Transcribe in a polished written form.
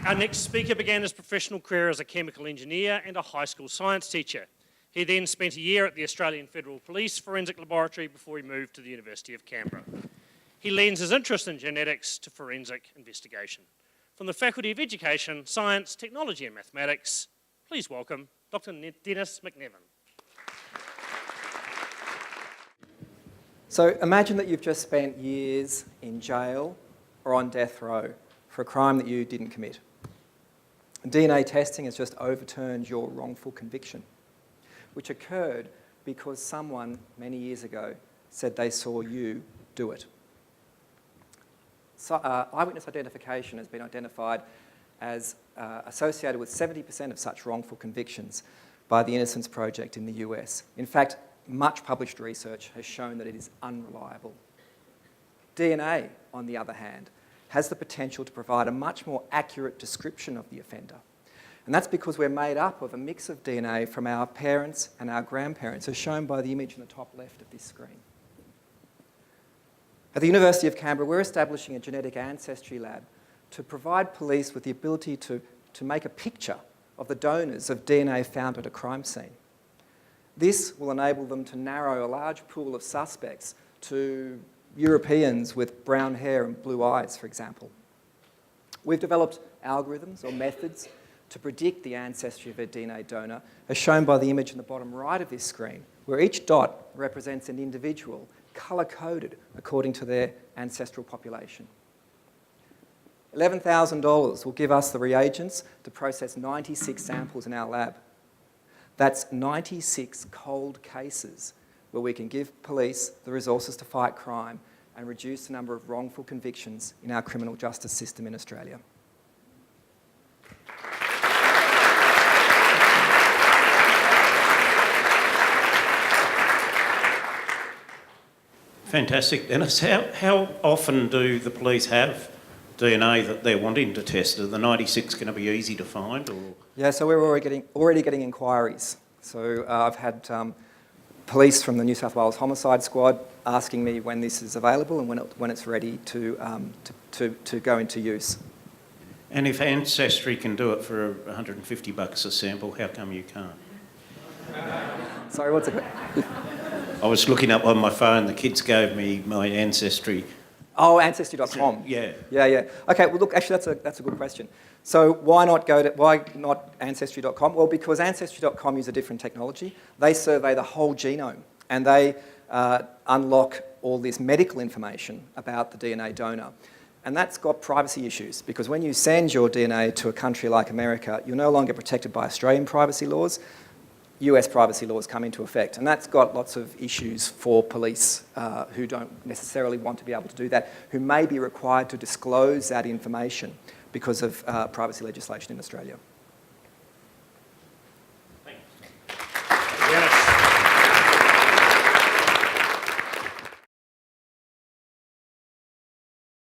Our next speaker began his professional career as a chemical engineer and a high school science teacher. He then spent a year at the Australian Federal Police Forensic Laboratory before he moved to the University of Canberra. He lends his interest in genetics to forensic investigation. From the Faculty of Education, Science, Technology and Mathematics, please welcome Dr Dennis McNevin. So imagine that you've just spent years in jail or on death row for a crime that you didn't commit. DNA testing has just overturned your wrongful conviction, which occurred because someone many years ago said they saw you do it. So, eyewitness identification has been identified as associated with 70% of such wrongful convictions by the Innocence Project in the US. In fact, much published research has shown that it is unreliable. DNA, on the other hand, has the potential to provide a much more accurate description of the offender. And that's because we're made up of a mix of DNA from our parents and our grandparents, as shown by the image in the top left of this screen. At the University of Canberra, we're establishing a genetic ancestry lab to provide police with the ability to make a picture of the donors of DNA found at a crime scene. This will enable them to narrow a large pool of suspects to Europeans with brown hair and blue eyes, for example. We've developed algorithms or methods to predict the ancestry of a DNA donor, as shown by the image in the bottom right of this screen, where each dot represents an individual colour-coded according to their ancestral population. $11,000 will give us the reagents to process 96 samples in our lab. That's 96 cold cases where we can give police the resources to fight crime and reduce the number of wrongful convictions in our criminal justice system in Australia. Fantastic, Dennis. How often do the police have DNA that they're wanting to test? Are the 96 going to be easy to find? Or? Yeah, so we're already getting inquiries. So I've had police from the New South Wales Homicide Squad asking me when this is available and when it's ready to go into use. And if Ancestry can do it for $150 a sample, how come you can't? Sorry, what's it? I was looking up on my phone, the kids gave me my Ancestry. Oh, ancestry.com. Yeah. Yeah. Okay, well look, actually that's a good question. So why not ancestry.com? Well, because ancestry.com use a different technology. They survey the whole genome and they unlock all this medical information about the DNA donor. And that's got privacy issues because when you send your DNA to a country like America, you're no longer protected by Australian privacy laws. US privacy laws come into effect, and that's got lots of issues for police who don't necessarily want to be able to do that, who may be required to disclose that information because of privacy legislation in Australia.